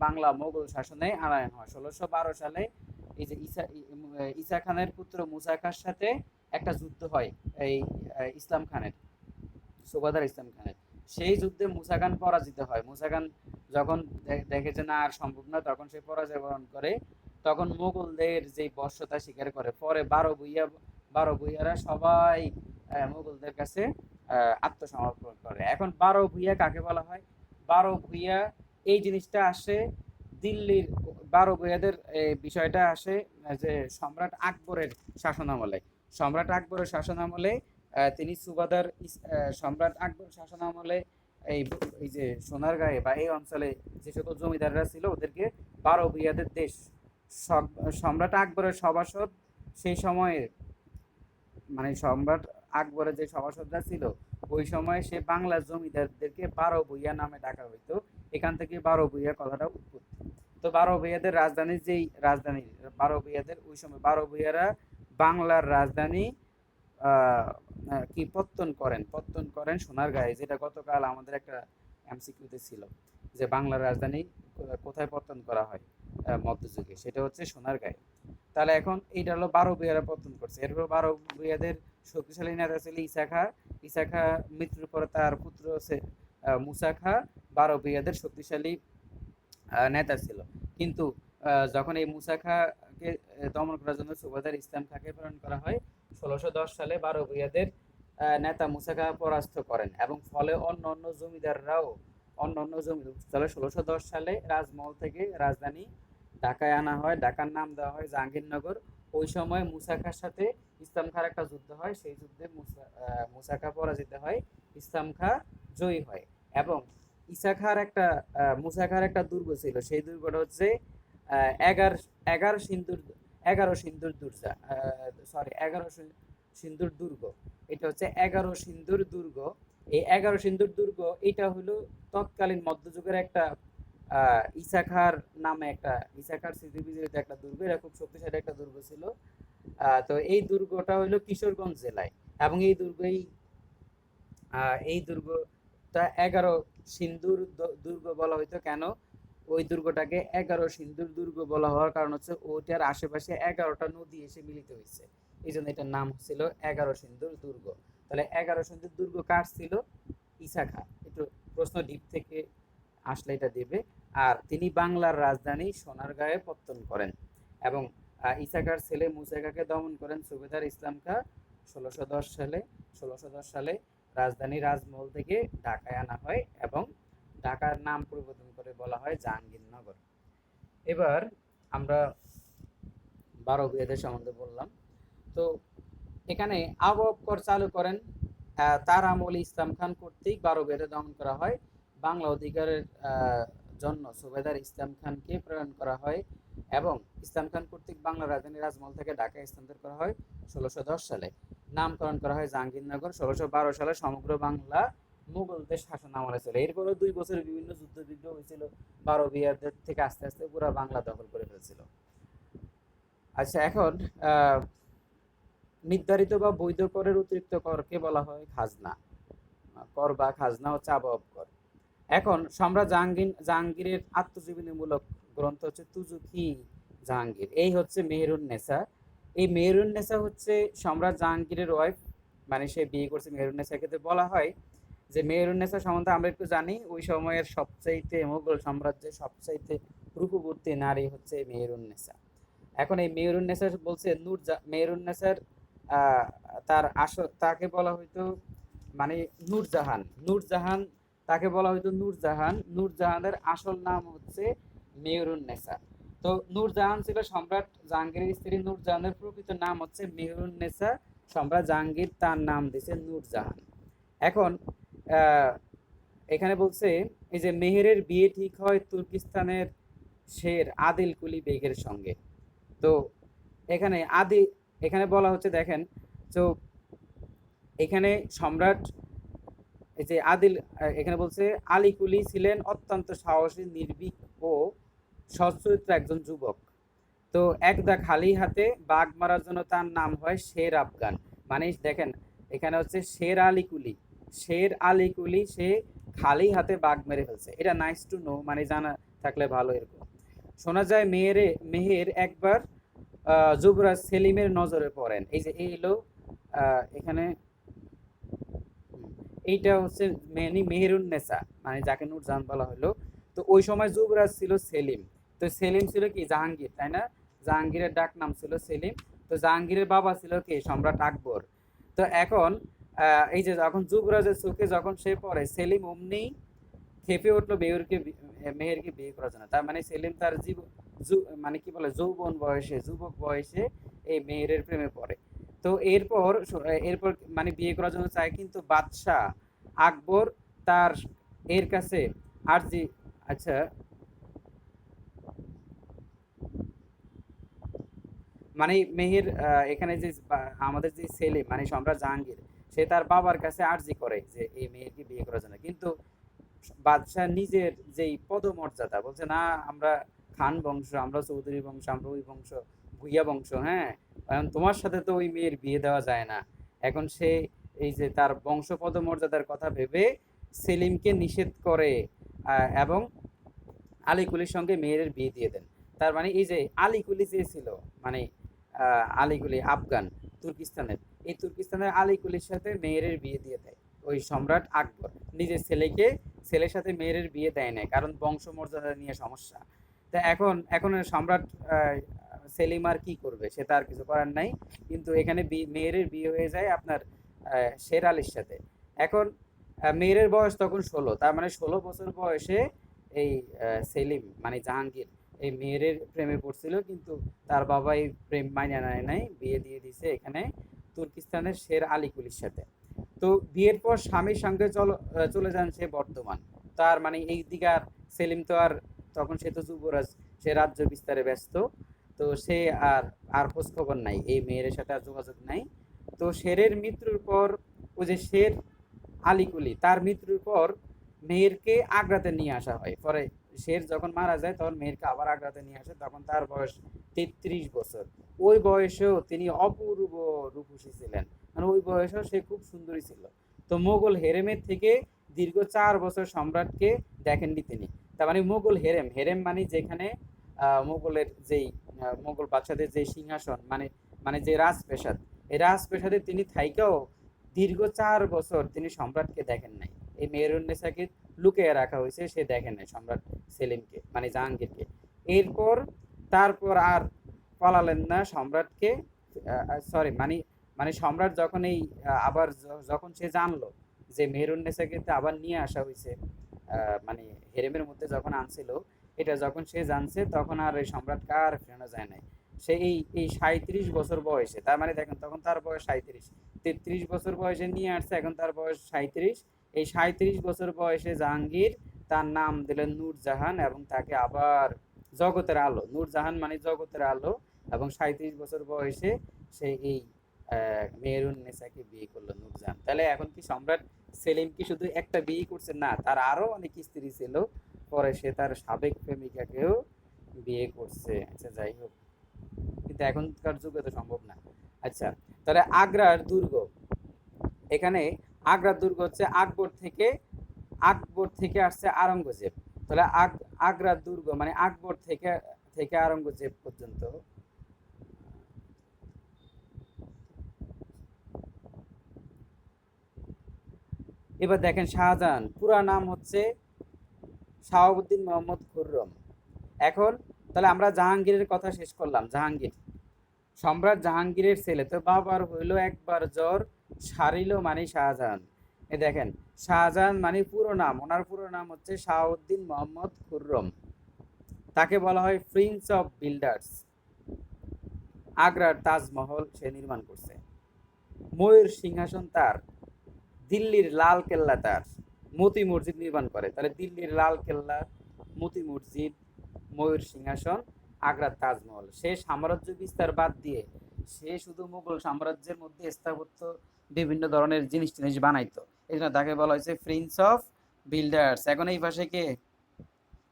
বাংলা মোগল শাসনে আনায়ন হয়। 1612 সালে এই যে ঈসা খানের পুত্র মুসা খানের সাথে একটা যুদ্ধ হয়, এই ইসলাম খানের, সুবাদার ইসলাম খানের। সেই যুদ্ধে মুসা খান পরাজিত হয়। মুসা খান যখন দেখে যে না আর সম্ভব না, তখন সে পরাজয় বরণ করে। তখন মোগলদের যে বর্ষতা স্বীকার করে। পরে 12 ভূঁইয়ারা সবাই মোগলদের কাছে আত্মসমর্পণ করে। এখন 12 ভূঁইয়া কাকে বলা হয়? 12 ভূঁইয়া এই জিনিসটা আসে দিল্লির বারো ভূঁইয়াদের বিষয়টা আসে যে সম্রাট আকবরের শাসনামলে। সম্রাট আকবরের শাসনামলে তিনি সুবাদার সম্রাট আকবর শাসনামলে এই এই যে সোনারগাঁয়ে বা এই অঞ্চলে যে সকল জমিদাররা ছিল ওদেরকে বারো ভূঁইয়াদের দেশ সম্রাট আকবরের সভাসদ সেই সময়ে, মানে সম্রাট আকবরের যে সভাসদরা ছিল ওই সময় সে বাংলার জমিদারদেরকে বারো ভূঁইয়া নামে ডাকা হইতো। এখান থেকে বারো ভূঁইয়া কথাটা উৎপত্তি। তো বারো ভূঁইয়াদের রাজধানীর যেই রাজধানী বারো ভূঁইয়াদের ওই সময় বারো ভূঁইয়ারা বাংলার রাজধানী কি পত্তন করেন সোনারগাঁয়ে, যেটা গতকাল আমাদের একটা এমসিকিউতে ছিল যে বাংলার রাজধানী কোথায় পত্তন করা হয় মধ্যযুগে, সেটা হচ্ছে সোনারগাঁয়ে। তাহলে এখন এইটা হলো বারো ভূঁইয়ারা পত্তন করছে। এরপর বারো ভূঁইয়াদের শক্তিশালী নেতা ছিল ঈসা খাঁ। ঈসা খাঁ মৃত্যুর পরে তার পুত্র মুসা খাঁ বারো ভূঁইয়াদের শক্তিশালী নেতা ছিল। কিন্তু যখন এই মুসা খাঁকে দমন করার জন্য সুবাদার ইসলাম খাঁকে প্রেরণ করা হয় ১৬১০ সালে বারো ভূঁইয়াদের নেতা মুসা খাঁ পরাস্ত করেন এবং ফলে অন্য জমিদাররাও তাহলে ১৬১০ সালে রাজমহল থেকে রাজধানী ঢাকায় আনা হয়। ঢাকার নাম দেওয়া হয় জাহাঙ্গীরনগর। ওই সময় মুসা খাঁর সাথে ইসলাম খাঁর একটা যুদ্ধ হয়, সেই যুদ্ধে মুসা খাঁ পরাজিত হয়, ইসলাম খাঁ জয়ী হয়। এবং মুসা খাঁর একটা দুর্গ ছিল, সেই দুর্গটা হচ্ছে এগারো সিন্ধুর দুর্গ। এটা হচ্ছে ১১ সিন্ধুর দুর্গ। এই ১১ সিন্ধুর দুর্গ এটা হলো তৎকালীন মধ্যযুগের একটা ঈসা খাঁর নামে একটা ঈসা খাঁর স্মৃতিবিজড়িত একটা দুর্গ। এটা খুব শক্তিশালী একটা দুর্গ ছিল। তো এই দুর্গটা হলো কিশোরগঞ্জ জেলায় এবং এই দুর্গটা ১১ সিন্ধুর দুর্গ বলা হইতো কেন? ওই দুর্গটাকে ১১ সিন্ধুর দুর্গ বলা হওয়ার কারণ হচ্ছে ওইটার আশেপাশে ১১টা নদী এসে মিলিত হয়েছে, এই জন্য এটার নাম ছিল ১১ সিন্ধুর দুর্গ। তাহলে ১১ সিন্ধুর দুর্গ কার ছিল? ঈসা খাঁ। একটু প্রশ্ন ডিপ থেকে আসলে এটা দেবে। আর তিনি বাংলার রাজধানী সোনারগাঁয়ে পত্তন করেন এবং ঈসা খাঁর ছেলে মুসা খাঁকে দমন করেন সুবেদার ইসলাম খাঁ ১৬১০ সালে রাজধানী রাজমহল থেকে ঢাকায় আনা হয় এবং ঢাকার নাম পরিবর্তন করে বলা হয় জাহাঙ্গীরনগর। এবার আমরা বারো ভূঁইয়াদের সম্বন্ধে বললাম। তো এখানে আবওয়াব কর চালু করেন তার আমলে ইসলাম খান কর্তৃক বারো ভূঁইয়াদের দমন করা হয়। বাংলা অধিকারের জন্য সুবেদার ইসলাম খানকে প্রেরণ করা হয় এবং ইসলাম খান কর্তৃক বাংলা রাজধানী রাজমহল থেকে ঢাকায় স্থানান্তর করা হয় ১৬১০ সালে। নামকরণ করা হয় জাহাঙ্গীরনগর। ১৬১২ সালে সমগ্র বাংলা মুঘলদের শাসন আমলে ছিল। এরপরও ২ বছর বিভিন্ন যুদ্ধ বিগ্রহ হয়েছিল, বারো ভূঁইয়াদের থেকে আস্তে আস্তে পুরো বাংলা দখল করে ফেলছিল। আচ্ছা, এখন নির্ধারিত বা বৈধ করের অতিরিক্ত করকে বলা হয় খাজনা কর বা খাজনা হচ্ছে আবওয়াব কর। এখন সম্রাট জাহাঙ্গীরের আত্মজীবনীমূলক গ্রন্থ হচ্ছে তুজুকি জাহাঙ্গীর। এই হচ্ছে মেহেরুন্নেসা। এই মেহেরুন্নেসা হচ্ছে সম্রাট জাহাঙ্গীরের ওয়াইফ, মানে সে বিয়ে করছে মেহেরুন্নেসাকে। তো বলা হয় যে মেহেরুন্নেসা সম্বন্ধে আমরা একটু জানি, ওই সময়ের সবচাইতে মুঘল সাম্রাজ্যের সবচাইতে রূপবতী নারী হচ্ছে মেহেরুন্নেসা। এখন এই মেহেরুন্নেসা বলছে মেহেরুন্নেসার তাকে বলা হয়তো মানে নূরজাহান তাকে বলা হয়তো নূরজাহানের আসল নাম হচ্ছে মেহেরুন্নেসা। তো নূরজাহান ছিল সম্রাট জাহাঙ্গীরের স্ত্রী। নূরজাহানের প্রকৃত নাম হচ্ছে মেহেরুন্নেসা। সম্রাট জাহাঙ্গীর তার নাম দিয়েছে নূরজাহান। এখন এখানে বলছে এই যে মেহেরের বিয়ে ঠিক হয় তুর্কিস্তানের শের আদিল কুলি বেগের সঙ্গে। তো এখানে বলা হচ্ছে, দেখেন, তো এখানে সম্রাট এই যে এখানে বলছে আলী কুলি ছিলেন অত্যন্ত সাহসী, নির্ভীক ও সচ্চরিত্র একজন যুবক। তো একদা খালি হাতে বাঘ মারার জন্য তার নাম হয় শের আফগান। মানে দেখেন এখানে হচ্ছে শের আলী কুলি সে খালি হাতে বাঘ মেরে ফেলছে। এটা নাইস টু নো, মানে জানা থাকলে ভালো। এরকম শোনা যায় মেহের একবার যুবরাজ সেলিমের নজরে পড়েন। এই যে এখানে এইটা হচ্ছে মেহেরুন্নেসা, মানে যাকে নূরজাহান বলা হলো। তো ওই সময় যুবরাজ ছিল সেলিম। তো সেলিম ছিল কি জাহাঙ্গীর, তাই না? জাহাঙ্গীরের ডাক নাম ছিল সেলিম। তো জাহাঙ্গীরের বাবা ছিল কি সম্রাট আকবর। তো এখন এই যে যখন যুবরাজের চোখে যখন সে পড়ে, সেলিম অমনি খেপে উঠলো মেহেরকে বিয়ে করার জন্য। তার মানে সেলিম তার মানে কি বলে যুবক বয়সে এই মেহেরের প্রেমে পড়ে। তো এরপর মানে বিয়ে করার জন্য চায়, কিন্তু বাদশাহ আকবর তার এর কাছে আরজি আচ্ছা মানে মেহের এখানে যে আমাদের যে ছেলে মানে সম্রাট জাহাঙ্গীর, সে তার বাবার কাছে আর্জি করে যে এই মেহেরকে বিয়ে করার জন্য, কিন্তু বাদশাহ নিজের যেই পদমর্যাদা বলছে, না আমরা খান বংশ, আমরা চৌধুরী বংশ, আমরা ওই বংশ, ভুইয়া বংশ, হ্যাঁ, এখন তোমার সাথে তো ওই মেয়ের বিয়ে দেওয়া যায় না। এখন সে এই যে তার বংশ পদমর্যাদার কথা ভেবে সেলিমকে নিষেধ করে এবং আলীকুলির সঙ্গে মেয়ের বিয়ে দিয়ে দেন। তার মানে এই যে আলীকুলি যে ছিল মানে আলীকুলি আফগান তুর্কিস্তানের, এই তুর্কিস্তানের আলীকুলির সাথে মেয়ের বিয়ে দিয়ে দেয় ওই সম্রাট আকবর। নিজের ছেলের সাথে মেয়ের বিয়ে দেয় না, কারণ বংশ মর্যাদা নিয়ে সমস্যা। তা এখন সম্রাট সেলিম আর কি করবে, সে তার কিছু করার নাই। কিন্তু এখানে মেয়ের বিয়ে হয়ে যায় আপনার শের আলীর সাথে। এখন মেয়ের বয়স তখন 16, তার মানে 16 বছর বয়সে এই সেলিম মানে জাহাঙ্গীর এই মেয়ের প্রেমে পড়ছিল, কিন্তু তার বাবা এই প্রেম মাইনে নেয় নাই, বিয়ে দিয়ে দিছে এখানে তুর্কিস্তানের শের আলীকুলির সাথে। তো বিয়ের পর স্বামীর সঙ্গে চলে যান সে বর্ধমান। তার মানে এই দিকে আর সেলিম তো আর তখন সে তো যুবরাজ, সে রাজ্য বিস্তারে ব্যস্ত। তো সে আর আর খোঁজ খবর নাই, এই মেয়ের সাথে আর যোগাযোগ নাই। তো শেরের মৃত্যুর পর ওই যে শের আলীকুলি তার মৃত্যুর পর মেহেরকে আগ্রাতে নিয়ে আসা হয়। পরে শের যখন মারা যায় তখন মেহেরকে আবার আগ্রাতে নিয়ে আসে, তখন তার বয়স 33 বছর। ওই বয়সেও তিনি অপূর্ব রূপসী ছিলেন, মানে ওই বয়সেও সে খুব সুন্দরী ছিল। তো মোগল হেরেমের থেকে দীর্ঘ 4 বছর সম্রাটকে দেখেননি তিনি। তার মানে মোগল হেরেম, হেরেম মানে যেখানে মোগলের যেই মোগল বাদশাদের যে সিংহাসন মানে মানে যে রাজপ্রাসাদ, এই রাজপ্রাসাদে তিনি থাইকেও দীর্ঘ 4 বছর তিনি সম্রাটকে দেখেন নাই। এই মেহেরুন্নেসাকে লুকিয়ে রাখা হয়েছে, সে দেখেন নাই সম্রাট সেলিমকে মানে জাহাঙ্গীরকে। এরপর তারপর আর পালালেন না সম্রাটকে, সরি মানে মানে সম্রাট যখন এই আবার যখন সে জানলো যে মেহেরুন্নেসাকে আবার নিয়ে আসা হয়েছে মানে হেরেমের মধ্যে যখন আনছিল, এটা যখন সে জানছে তখন আর এই সম্রাটকে আর ফেরানো যায় নাই। সে এই 37 বছর বয়সে, তার মানে দেখেন তখন তার বয়স 37, 33 বছর বয়সে নিয়ে আসছে, এখন তার বয়স 37। এই 37 বছর বয়সে জাহাঙ্গীর তার নাম দিলেন নূরজাহান, এবং তাকে আবার জগতের আলো, নূরজাহান মানে জগতের আলো, এবং 37 বছর বয়সে সে এই মেহেরুন্নেসাকে বিয়ে করলো নূরজাহান। তাহলে এখন কি সম্রাট সেলিম কি শুধু একটা বিয়ে করছে, না, তার আরো অনেক স্ত্রী ছিল। পরে সে তার সাবেক প্রেমিকাকেও বিয়ে করছে। আচ্ছা যাই হোক, কিন্তু এখনকার যুগে তো সম্ভব না। আচ্ছা, তাহলে আগ্রার দুর্গ, এখানে আগ্রার দুর্গ হচ্ছে আকবর থেকে আসছে আওরঙ্গজেব। তাহলে আগ্রার দুর্গ মানে আকবর থেকে থেকে আওরঙ্গজেব পর্যন্ত। এবার দেখেন শাহজাহান পুরা নাম হচ্ছে শাহাবুদ্দিন মোহাম্মদ খুররম। এখন তাহলে আমরা জাহাঙ্গীরের কথা শেষ করলাম। জাহাঙ্গীর সম্রাট জাহাঙ্গীরের ছেলে, তো বাবার হইল একবার জ্বর সারিল মানে শাহজাহান। এ দেখেন শাহজাহান মানে পুরো নাম, ওনার পুরো নাম হচ্ছে শাহাবুদ্দিন মোহাম্মদ খুররম। তাকে বলা হয় প্রিন্স অফ বিল্ডার্স। আগ্রার তাজমহল সে নির্মাণ করছে, ময়ূর সিংহাসন তার, দিল্লির লাল কেল্লা তার, মতি মসজিদ নির্মাণ করে। তাহলে দিল্লির লাল কেল্লা, মতি মসজিদ, ময়ূর সিংহাসন, আগ্রার তাজমহল। সে সাম্রাজ্য বিস্তার বাদ দিয়ে সে শুধু মুঘল সাম্রাজ্যের মধ্যে স্থাপত্য বিভিন্ন ধরনের জিনিস টিনিস বানাইতো। এই জন্য তাকে বলা হয়েছে প্রিন্স অফ বিল্ডার্স। এখন এই ভাষাকে,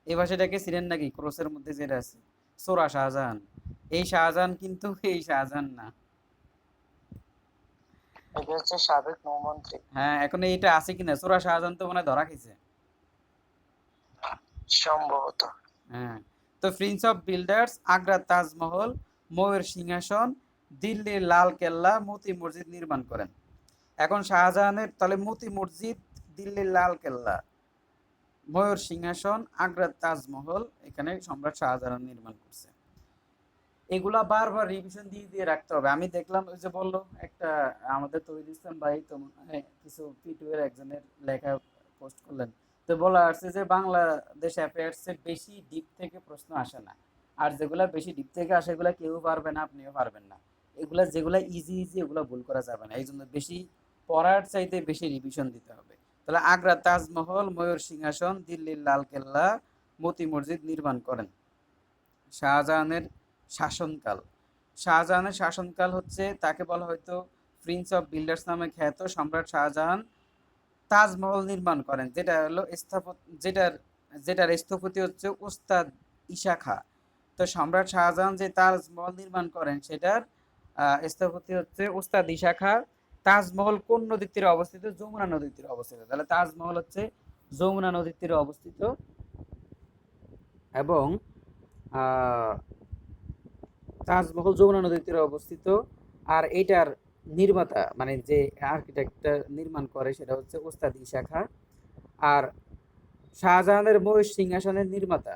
এই ভাষাটাকে ছিলেন নাকি ক্রোসের মধ্যে যেটা আছে সোরা শাহজাহান, এই শাহজাহান কিন্তু এই শাহজাহান না। এটা হচ্ছে সাবেক নৌমন্ত্রী। হ্যাঁ, এখন এইটা আছে কিনা, সোরা শাহজাহান তো মনে হয় ধরা খেয়েছে। সম্ভবত। হ্যাঁ, তো প্রিন্স অফ বিল্ডার্স, আগ্রার তাজমহল, ময়ূর সিংহাসন, দিল্লির লাল কেল্লা, মতি মসজিদ নির্মাণ করেন। এখন শাহজাহানের তাহলে মতি মসজিদ, দিল্লির লাল কেল্লা, ময়ূর সিংহাসন, আগ্রার তাজমহল এখানে সম্রাট শাহজাহান নির্মাণ করছে। এগুলা বারবার রিভিশন দিয়ে দিয়ে রাখতে হবে। আমি দেখলাম ওই যে বললো একটা আমাদের তহিদ ইসলাম ভাই, তো কিছু পিটুয়ের একজনের লেখা পোস্ট করলেন তো বলা আসছে যে বাংলাদেশ অ্যাফেয়ার্সে বেশি ডিপ থেকে প্রশ্ন আসে না, আর যেগুলা বেশি ডিপ থেকে আসে এগুলা কেউ পারবে না, আপনিও পারবেন না। এগুলা যেগুলা ইজি ইজি এগুলা ভুল করা যাবে না, এই জন্য বেশি পড়ার চাইতে বেশি রিভিশন দিতে হবে। তাহলে আগ্রার তাজমহল, ময়ূর সিংহাসন, দিল্লির লাল কেল্লা, মতি মসজিদ নির্মাণ করেন শাহজাহানের শাসনকাল। শাহজাহানের শাসনকাল হচ্ছে, তাকে বলা হয়তো প্রিন্স অফ বিল্ডার্স নামে খ্যাত সম্রাট শাহজাহান তাজমহল নির্মাণ করেন, যেটা হলো যেটার স্থপতি হচ্ছে ওস্তাদ ঈশা খাঁ। তো সম্রাট শাহজাহান যে তাজমহল নির্মাণ করেন সেটার স্থপতি হচ্ছে ওস্তাদ ঈশা খাঁ। তাজমহল কোন নদীর তীরে অবস্থিত? যমুনা নদীর তীরে অবস্থিত। তাহলে তাজমহল হচ্ছে যমুনা নদীর তীরে অবস্থিত। এবং আহ, তাজমহল যমুনা নদীর তীরে অবস্থিত। আর এইটার নির্মাতা মানে যে আর্কিটেক্টটা নির্মাণ করে সেটা হচ্ছে ওস্তাদ ঈশা খাঁ। আর শাহজাহানের ময়ূর সিংহাসনের নির্মাতা,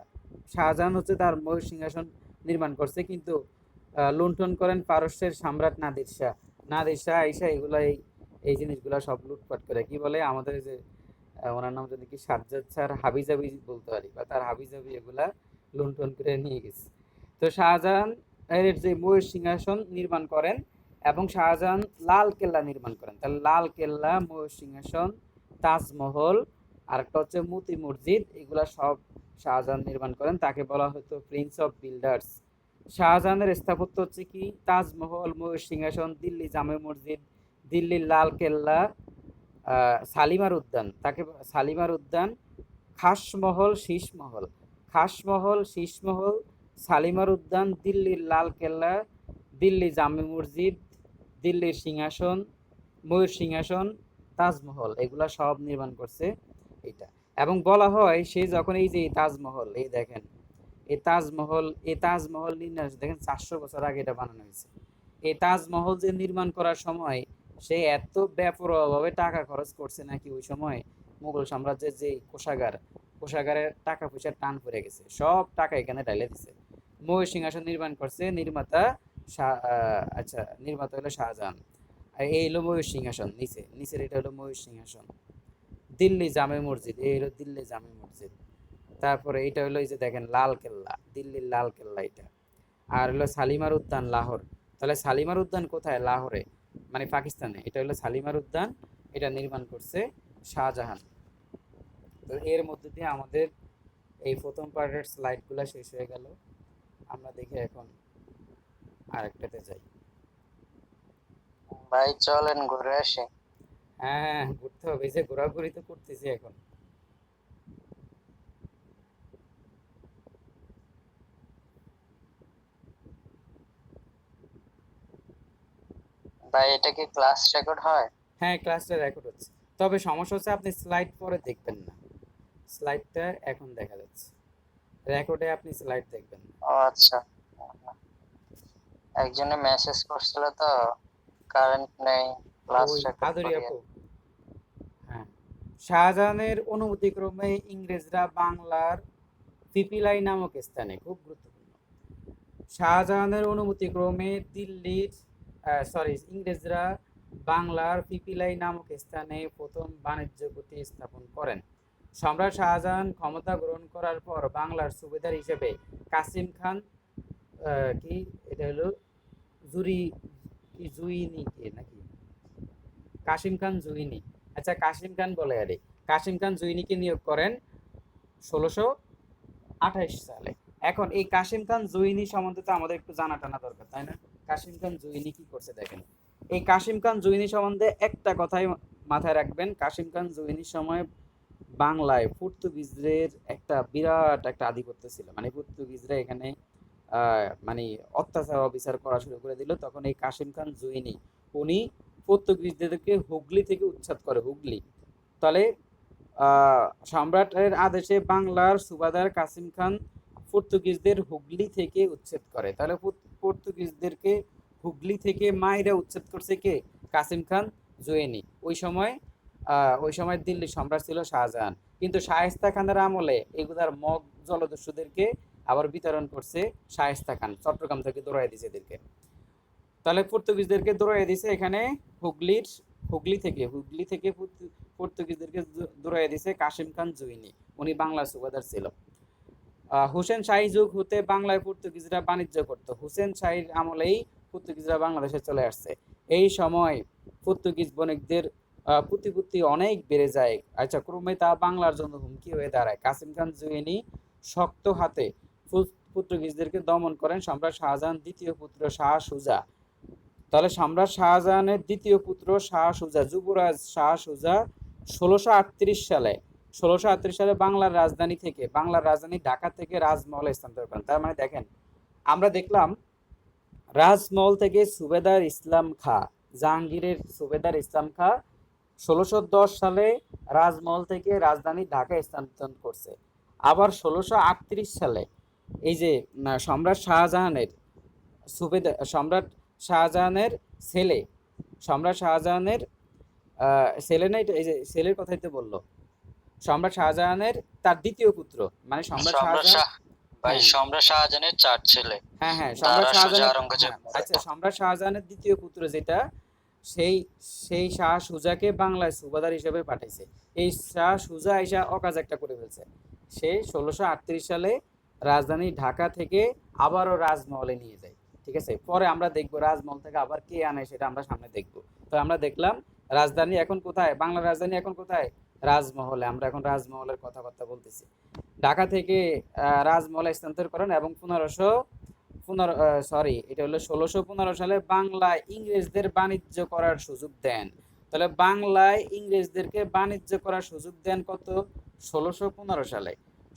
শাহজাহান হচ্ছে তার ময়ূর সিংহাসন নির্মাণ করছে, কিন্তু লুণ্ঠন করেন পারস্যের সম্রাট নাদির শাহ। নাদির শাহ আইসা এগুলা এই জিনিসগুলা সব লুটপাট করে। কি বলে আমাদের যে ওনার নাম যদি কি সাজ্জাদ স্যার হাবিজাবি বলতে পারি, বা তার হাবিজাবি এগুলা লুণ্ঠন করে নিয়ে গেছে। তো শাহজাহান এর যে ময়ূর সিংহাসন নির্মাণ করেন, এবং শাহজাহান লাল কেল্লা নির্মাণ করেন। তাহলে লাল কেল্লা, ময়ূর সিংহাসন, তাজমহল, আর একটা হচ্ছে মতি মসজিদ, এগুলা সব শাহজাহান নির্মাণ করেন। তাকে বলা হতো প্রিন্স অফ বিল্ডার্স। শাহজাহানের স্থাপত্য হচ্ছে কি তাজমহল, ময়ূর সিংহাসন, দিল্লি জামে মসজিদ, দিল্লির লাল কেল্লা, শালিমার উদ্যান, তাকে শালিমার উদ্যান, খাসমহল, শীষমহল, খাসমহল, শীষমহল, শালিমার উদ্যান, দিল্লির লাল কেল্লা, দিল্লি জামে মসজিদ, দিল্লির সিংহাসন, ময়ূর সিংহাসন, তাজমহল, এগুলা সব নির্মাণ করছে এটা। এবং বলা হয় সে যখন এই যে তাজমহল, এই দেখেন এই তাজমহল নির্মাণ দেখেন 400 বছর আগে এটা বানানো হয়েছে। এই তাজমহল যে নির্মাণ করার সময় সে এত বেপরোয়াভাবে টাকা খরচ করছে নাকি ওই সময় মুঘল সাম্রাজ্যের যে কোষাগারের টাকা পয়সার টান পড়ে গেছে, সব টাকা এখানে ঢাইলে দিছে। ময়ূর সিংহাসন নির্মাণ করছে নির্মাতা আচ্ছা, নির্মাতা হলো শাহজাহান। আর এই হলো ময়ূর সিংহাসন, নিচের এটা হলো ময়ূর সিংহাসন। দিল্লি জামে মসজিদ, এই হলো দিল্লি জামে মসজিদ। তারপরে এটা হলো এই যে দেখেন লাল কেল্লা, দিল্লির লাল কেল্লা এটা। আর হলো শালিমার উদ্যান লাহোর। তাহলে শালিমার উদ্যান কোথায়? লাহোরে, মানে পাকিস্তানে। এটা হলো শালিমার উদ্যান, এটা নির্মাণ করছে শাহজাহান। তো এর মধ্যে দিয়ে আমাদের এই প্রথম পার্টের স্লাইডগুলো শেষ হয়ে গেল। আমরা দেখি এখন আরেকটাতে যাই। ভাই চলেন ঘুরে আসি। হ্যাঁ, ঘুরতে হবে, এই যে ঘোরাঘুরি তো করতেছি এখন। ভাই এটা কি ক্লাস রেকর্ড হয়? হ্যাঁ, ক্লাসটা রেকর্ড হচ্ছে। তবে সমস্যা হচ্ছে আপনি স্লাইড পরে দেখবেন না, স্লাইডটা এখন দেখা যাচ্ছে, রেকর্ডে আপনি স্লাইড দেখবেন না। ও আচ্ছা, একজনে মেসেজ করছিল তো কারেন্ট নেই, ক্লাস ওই রেকর্ড আদরি করি। আপু। হ্যাঁ, শাহজাহানের অনুমতিক্রমে ইংরেজরা বাংলার পিপিলাই নামক স্থানে, খুব গুরুত্বপূর্ণ, শাহজাহানের অনুমতিক্রমে ইংরেজরা বাংলার পিপিলাই নামক স্থানে প্রথম বাণিজ্য ঘাঁটি স্থাপন করেন। সম্রাট শাহজাহান ক্ষমতা গ্রহণ করার পর বাংলার সুবেদার হিসেবে কাসিম খান কি এটা হলো জুরি কি জুইনি কে নাকি কাসিম খান জুইনি, আচ্ছা কাসিম খান বলে আরে, কাসিম খান জুইনিকে নিয়োগ করেন 1628 সালে। এখন এই কাসিম খান জুইনি সম্বন্ধে তো আমাদের একটু জানা টানা দরকার, তাই না? কাসিম খান জুইনি কি করছে দেখেন। এই কাসিম খান জুইনি সম্বন্ধে একটা কথাই মাথায় রাখবেন, কাসিম খান জুইনির সময় বাংলায় পর্তুগিজদের একটা বিরাট একটা আধিপত্য ছিল, মানে পর্তুগিজরা এখানে মানে অত্যাচার অবিচার করা শুরু করে দিল। তখন এই কাসিম খান জুইনি উনি পর্তুগিজদেরকে হুগলি থেকে উচ্ছেদ করে, হুগলি। তাহলে সম্রাটের আদেশে বাংলার সুবাদার কাসিম খান পর্তুগিজদের হুগলি থেকে উচ্ছেদ করে। তাহলে পর্তুগিজদেরকে হুগলি থেকে মাইরা উচ্ছেদ করছে কে? কাসিম খান জুয়েনি। ওই সময় দিল্লির সম্রাট ছিল শাহজাহান, কিন্তু শায়েস্তা খানের আমলে এগুলার মগ জলদস্যুদেরকে আবার বিতরণ করছে শায়েস্তা খান, চট্টগ্রাম থেকে দৌড়াই দিছে এদেরকে। তাহলে পর্তুগিজদেরকে দৌড়াই দিছে এখানে হুগলি থেকে পর্তুগিজদেরকে দৌড়াইয়ে দিছে কাসিম খান জুইনি, উনি বাংলার সুবাদার ছিল। হুসেন শাহী যুগ হতে বাংলায় পর্তুগিজরা বাণিজ্য করত, হুসেন শাহীর আমলেই পর্তুগিজরা বাংলাদেশে চলে আসছে। এই সময় পর্তুগিজ বণিকদের প্রতিপত্তি অনেক বেড়ে যায়। আচ্ছা, ক্রমে তা বাংলার জন্য হুমকি হয়ে দাঁড়ায়। কাসিম খান জুইনি শক্ত হাতে পর্তুগিজদেরকে দমন করেন সম্রাট শাহজাহান দ্বিতীয় পুত্র শাহ সুজা। তাহলে সম্রাট শাহজাহানের দ্বিতীয় পুত্র শাহ সুজা, যুবরাজ শাহ সুজা ১৬৩৮ সালে বাংলার রাজধানী ঢাকা থেকে রাজমহলে স্থানান্তর করেন। তার মানে দেখেন, আমরা দেখলাম রাজমহল থেকে সুবেদার ইসলাম খাঁ, জাহাঙ্গীরের সুবেদার ইসলাম খাঁ ১৬১০ সালে রাজমহল থেকে রাজধানী ঢাকা স্থানান্তর করছে। আবার ১৬৩৮ সালে এই যে সম্রাট শাহজাহানের সম্রাট শাহজাহানের ছেলে, সম্রাট শাহজাহানের ছেলে না, এই যে ছেলের কথাই তো বললো, সম্রাট শাহজাহানের তার দ্বিতীয় পুত্র, মানে সম্রাট শাহজাহান। ভাই হ্যাঁ সম্রাট শাহজাহানের 4 ছেলে, হ্যাঁ হ্যাঁ সম্রাট দারা সুজা শাহজাহানের, আওরঙ্গজেব। হ্যাঁ আচ্ছা, সম্রাট শাহজাহানের দ্বিতীয় পুত্র যেটা, সেই সেই শাহ সুজাকে বাংলায় সুবাদার হিসেবে পাঠাইছে। এই শাহ সুজা এসা অকাজ একটা করে ফেলছে। সে ১৬৩৮ সালে রাজধানী ঢাকা থেকে আবারও রাজমহলে নিয়ে যায়। ঠিক আছে, পরে আমরা দেখবো রাজমহল থেকে আবার কে আনে, সেটা আমরা সামনে দেখবো। তো আমরা দেখলাম রাজধানী এখন কোথায়, বাংলার রাজধানী এখন কোথায়, রাজমহলে। আমরা এখন রাজমহলের কথাবার্তা বলতেছি। ঢাকা থেকে রাজমহলে স্থানান্তর করেন এবং ১৬১৫ সালে বাংলায় ইংরেজদের বাণিজ্য করার সুযোগ দেন। তাহলে বাংলায় ইংরেজদেরকে বাণিজ্য করার সুযোগ দেন কত, ১৬১৫ সালে।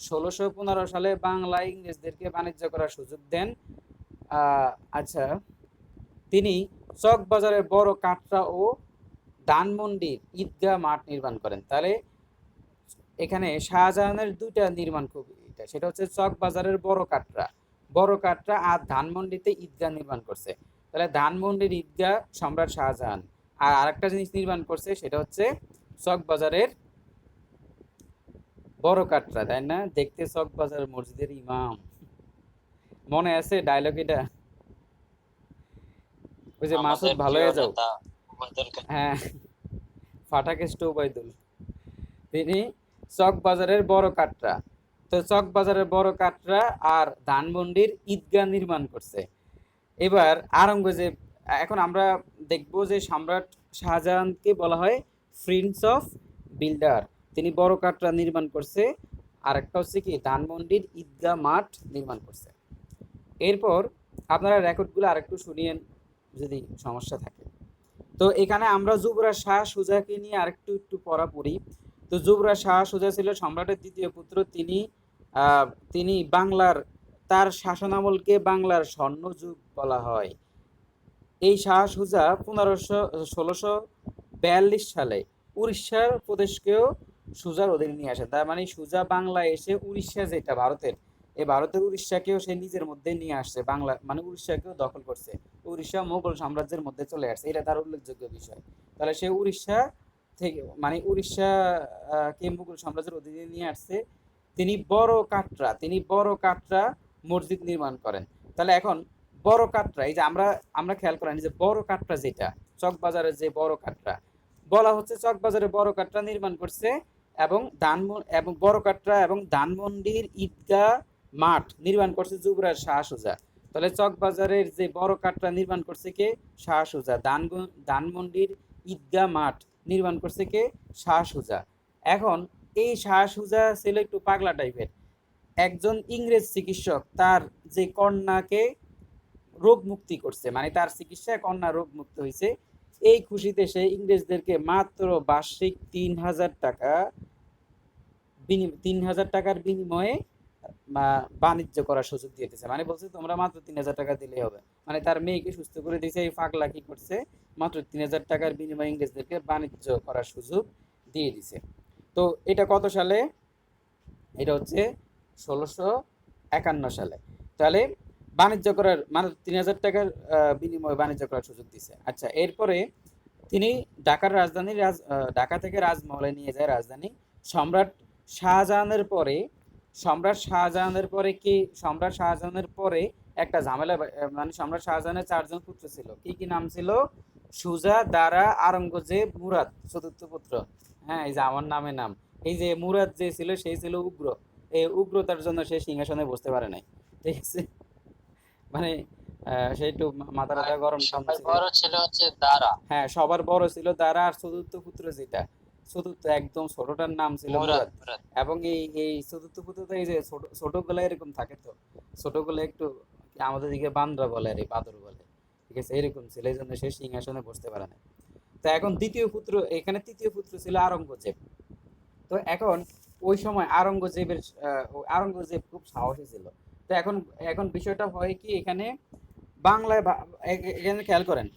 ১৬১৫ সালে বাংলায় ইংরেজদেরকে বাণিজ্য করার সুযোগ দেন। আচ্ছা, তিনি চকবাজারের বড় কাটরা ও ধানমন্ডির ঈদগাহ মাঠ নির্মাণ করেন। তাহলে এখানে শাহজাহানের দুইটা নির্মাণ খুব, সেটা হচ্ছে চকবাজারের বড় কাটরা আর ধানমন্ডিতে ঈদগাহ নির্মাণ করছে। তাহলে ধানমন্ডির ঈদগাহ সম্রাট শাহজাহান, আর আরেকটা জিনিস নির্মাণ করছে সেটা হচ্ছে চকবাজারের বড় কাটরা, তাই না? দেখতে চকবাজার মসজিদের ইমাম, মনে আছে ডায়লগ এটা? ওই যে মাসুদ ভালো হয়ে যাও, হ্যাঁ, ফাটাকেষ্ট ওবায়দুল, তিনি চকবাজারের বড় কাটরা। তো চকবাজারের বড় কাটরা আর ধানমন্ডির ঈদগাহ নির্মাণ করছে। এবার আওরঙ্গজেব, এখন আমরা দেখব যে সম্রাট শাহজাহানকে বলা হয় প্রিন্স অফ বিল্ডার, তিনি বড় কাটরা নির্মাণ করছে, আর একটা হচ্ছে কি ধানমন্ডির ঈদগাহ মাঠ নির্মাণ করছে। এরপর আপনারা রেকর্ডগুলো আরেকটু শুনিয়েন যদি সমস্যা থাকে। তো এখানে আমরা যুবরাজ শাহ সুজাকে নিয়ে আরেকটু একটু পড়া পড়ি। তো যুবরাজ শাহ সুজা ছিল সম্রাটের দ্বিতীয় পুত্র। তিনি বাংলার, তার শাসনামলকে বাংলার স্বর্ণযুগ বলা হয়। এই শাহ সুজা ১৬৪২ সালে উড়িষ্যার প্রদেশকেও সুজার অধীনে নিয়ে আসে। তার মানে সুজা বাংলায় এসে উড়িষ্যা, যেটা ভারতের, এই ভারতের উড়িষ্যাকেও সে নিজের মধ্যে নিয়ে আসছে, বাংলা মানে উড়িষ্যাকেও দখল করছে, উড়িষ্যা মোগল সাম্রাজ্যের মধ্যে চলে আসছে, এটা তার উল্লেখযোগ্য বিষয়। তাহলে সে উড়িষ্যা থেকে, মানে উড়িষ্যা কে মুঘল সাম্রাজ্যের অধীনে নিয়ে আসছে। তিনি বড় কাটরা মসজিদ নির্মাণ করেন। তাহলে এখন বড় কাটরা, এই যে আমরা খেয়াল করেন যে বড় কাটরা যেটা চকবাজারের যে বড় কাটরা বলা হচ্ছে, চকবাজারের বড় কাটরা নির্মাণ করছে এবং বড় কাটরা এবং ধানমন্ডির ঈদগাহ মাঠ নির্মাণ করছে যুবরাজ শাহ সুজা। তাহলে চকবাজারের যে বড় কাটরা নির্মাণ করছে কে, শাহ সুজা। ধানমন্ডির ঈদগাহ মাঠ নির্মাণ করছে কে, শাহ সুজা। এখন এই শাহ সুজা ছিল একটু পাগলা টাইপের, একজন ইংরেজ চিকিৎসক তার যে কন্যাকে রোগ মুক্তি করছে, মানে তার চিকিৎসায় কন্যা রোগ মুক্ত হয়েছে। এই খুশিতে সে ইংরেজদেরকে মাত্র বার্ষিক ৩,০০০ টাকার বিনিময়ে বাণিজ্য করার সুযোগ দিয়েছে। মানে বলছে তোমরা মাত্র ৩,০০০ টাকা দিলেই হবে। মানে তার মেয়েকে সুস্থ করে দিয়েছে। এই পাগলা কি করছে, মাত্র ৩,০০০ টাকার বিনিময়ে ইংরেজদেরকে বাণিজ্য করার সুযোগ দিয়ে দিছে। তো এটা কত সালে, এটা হচ্ছে ১৬৫১ সালে। তাহলে বাণিজ্য করার, মানে ৩,০০০ টাকার বিনিময়ে বাণিজ্য করার সুযোগ দিছে। আচ্ছা, এরপরে তিনি ঢাকা থেকে রাজমহলে নিয়ে যায় রাজধানী। সম্রাট শাহজাহানের পরে একটা ঝামেলা, মানে সম্রাট শাহজাহানের 4জন পুত্র ছিল। কি কি নাম ছিল? সুজা, দারা, আওরঙ্গজেব, মুরাদ, চতুর্থ পুত্র। হ্যাঁ, এই যে আমার নামে নাম, এই যে মুরাদ যে ছিল সেই ছিল উগ্র, এই উগ্রতার জন্য সে সিংহাসনে বসতে পারে নাই, ঠিক আছে। মানে সে একটু মাথা আর টাথা গরম টরম সবার ছিল। বড় ছিল হচ্ছে দারা, হ্যাঁ, সবার বড় ছিল দারা, আর চতুর্থ পুত্র যেটা, চতুর্থ একদম ছোটটার নাম ছিল মুরাদ মুরাদ। মুরাদ। এবং এই এই চতুর্থ পুত্র তো এই যে ছোট ছোটগুলো এরকম থাকে তো, ছোটগুলো একটু কি আমাদের দিকে বান্দরা বলে আর এই বাদর বলে, ঠিক আছে, এরকম ছিল, এই জন্য সে সিংহাসনে বসতে পারে না। তো এখন দ্বিতীয় পুত্র, এখানে তৃতীয় পুত্র ছিল আরঙ্গজেব। তো এখন ওই সময় আরঙ্গজেবের আরঙ্গজেব খুব সাহসী ছিল। তো এখন এখন বিষয়টা হয় কি এখানে, বাংলায় এখানে খেয়াল করেন,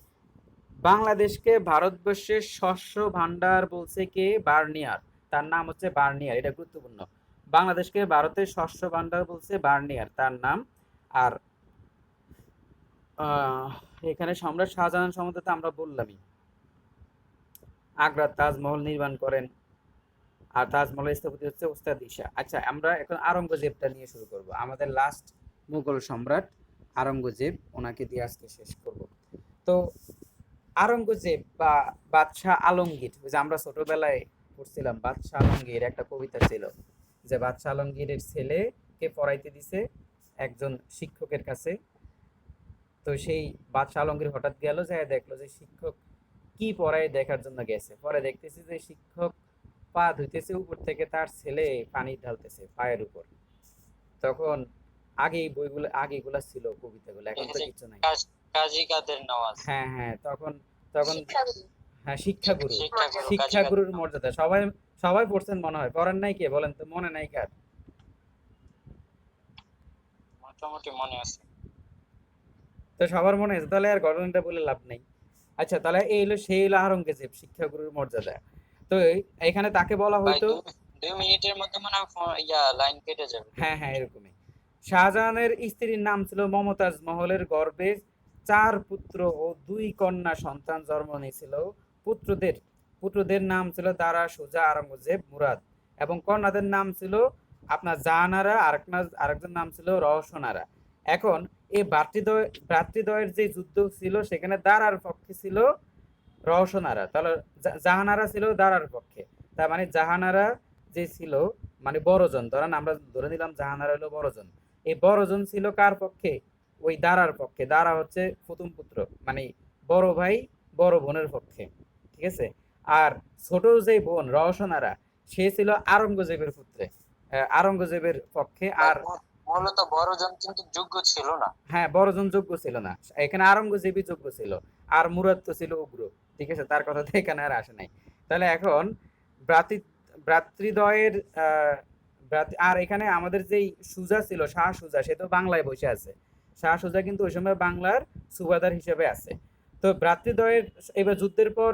বাংলাদেশকে ভারতবর্ষের শস্য ভান্ডার বলছে কে? বার্নিয়ার। তার নাম হচ্ছে বার্নিয়ার, এটা গুরুত্বপূর্ণ। বাংলাদেশকে ভারতের শস্য ভান্ডার বলছে বার্নিয়ার, তার নাম। আর আহ, এখানে সম্রাট শাহজাহান সম্বন্ধে তো আমরা বললামই, আগ্রার তাজমহল নির্মাণ করেন, আর তাজমহলের স্থপতি হচ্ছে ওস্তাদ ঈশা। আচ্ছা, আমরা এখন আওরঙ্গজেবটা নিয়ে শুরু করব, আমাদের লাস্ট মুঘল সম্রাট আওরঙ্গজেব, ওনাকে দিয়ে আজকে শেষ করব। তো আওরঙ্গজেব বা বাদশাহ আলমগীর, ওই যে আমরা ছোটবেলায় পড়ছিলাম বাদশাহ আলমগীর একটা কবিতা ছিল, যে বাদশাহ আলমগীরের ছেলেকে পড়াইতে দিছে একজন শিক্ষকের কাছে। তো সেই বাদশাহ আলমগীর হঠাৎ গেল, যায় দেখলো যে শিক্ষক কি পড়ায় দেখার জন্য গেছে, পরে দেখতেছি যে শিক্ষক পা ধুইতেছে, উপর থেকে তার ছেলে পানি ঢালতেছে পায়ের উপর। তখন আগে এই বইগুলো, আগে এগুলা ছিল কবিতাগুলো, এখন এই তো যে কিছু নাই। কাজী কাদের নওয়াজ, হ্যাঁ হ্যাঁ, তখন তখন হ্যাঁ, শিক্ষাগুরু, শিক্ষাগুরু কাজী কাদের শিক্ষাগুরুর নওয়াজ। মর্যাদা সবাই, সবাই পড়ছেন মনে হয়, পড়েন নাই কে বলেন তো, মনে নাই কার? মোটামুটি মনে আছে। তো সবার মনে আছে, তাহলে আর ঘটনাটা বলে লাভ নেই। আচ্ছা, তাহলে এই হলো সেই হলো আওরঙ্গজেব, শিক্ষাগুরুর মর্যাদা। তো এখানে তাকে বলা ভাই হয়তো, 2 মিনিটের মধ্যে মানে লাইন কেটে যাবে, হ্যাঁ হ্যাঁ এরকমই। শাহজাহানের স্ত্রীর নাম ছিল মমতাজ, মহলের গর্ভে 4 পুত্র ও 2 কন্যা সন্তান জন্ম নিয়েছিল। পুত্রদের পুত্রদের নাম ছিল দারা, সুজা, আওরঙ্গজেব, মুরাদ। এবং কন্যাদের নাম ছিল আপনার জাহানারা, আরেকজন নাম ছিল রওশনারা। এখন এই ভ্রাতৃদ্বয়ের যে যুদ্ধ ছিল সেখানে দারার পক্ষে ছিল রওশনারা, তাহলে জাহানারা ছিল দারার পক্ষে। তার মানে জাহানারা যে ছিল, মানে বড়জন, ধরেন আমরা ধরে নিলাম জাহানারা হলো বড়জন, এই বড়জন ছিল কার পক্ষে? ওই দারার পক্ষে। দারা হচ্ছে প্রথম পুত্র, মানে বড় ভাই বড় বোনের পক্ষে, ঠিক আছে। আর ছোট যে বোন রওশনারা, সে ছিল আওরঙ্গজেবের পুত্রে, আওরঙ্গজেবের পক্ষে। ভাই আর মূলত বড়জন কিন্তু যোগ্য ছিল না। হ্যাঁ, বড়জন যোগ্য ছিল না, এখানে আওরঙ্গজেবই যোগ্য ছিল। আর মুরাদ তো ছিল উগ্র, ঠিক আছে, তার কথা তো এখানে আর আসে নাই। তাহলে এখন ভ্রাতৃ ভ্রাতৃদ্বয়ের আর এখানে আমাদের যেই সুজা ছিল, শাহ সুজা, সে তো বাংলায় বসে আছে। শাহ সুজা কিন্তু ওই সময় বাংলার সুবাদার হিসেবে আছে। তো ভ্রাতৃদ্বয়ের এবার যুদ্ধের পর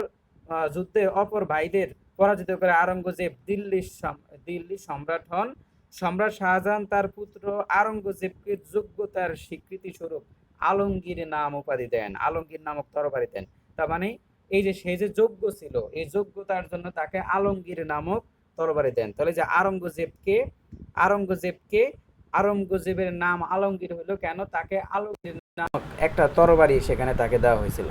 যুদ্ধে অপর ভাইদের পরাজিত করে আওরঙ্গজেব দিল্লির সম্রাট হন। সম্রাট শাহজাহান তার পুত্র আওরঙ্গজেবকে যোগ্যতার স্বীকৃতি স্বরূপ আলমগীর নাম উপাধি দেন, আলমগীর নামক তরবারি দেন। তার মানে এই যে সে যে যোগ্য ছিল, এই যোগ্যতার জন্য তাকে আলমগীর নামক তরবারি দেন। তাহলে যে আওরঙ্গজেবকে আওরঙ্গজেবের নাম আলমগীর হলো কেন? তাকে আলমগীর নামক একটা তরবারি সেখানে তাকে দেওয়া হয়েছিল।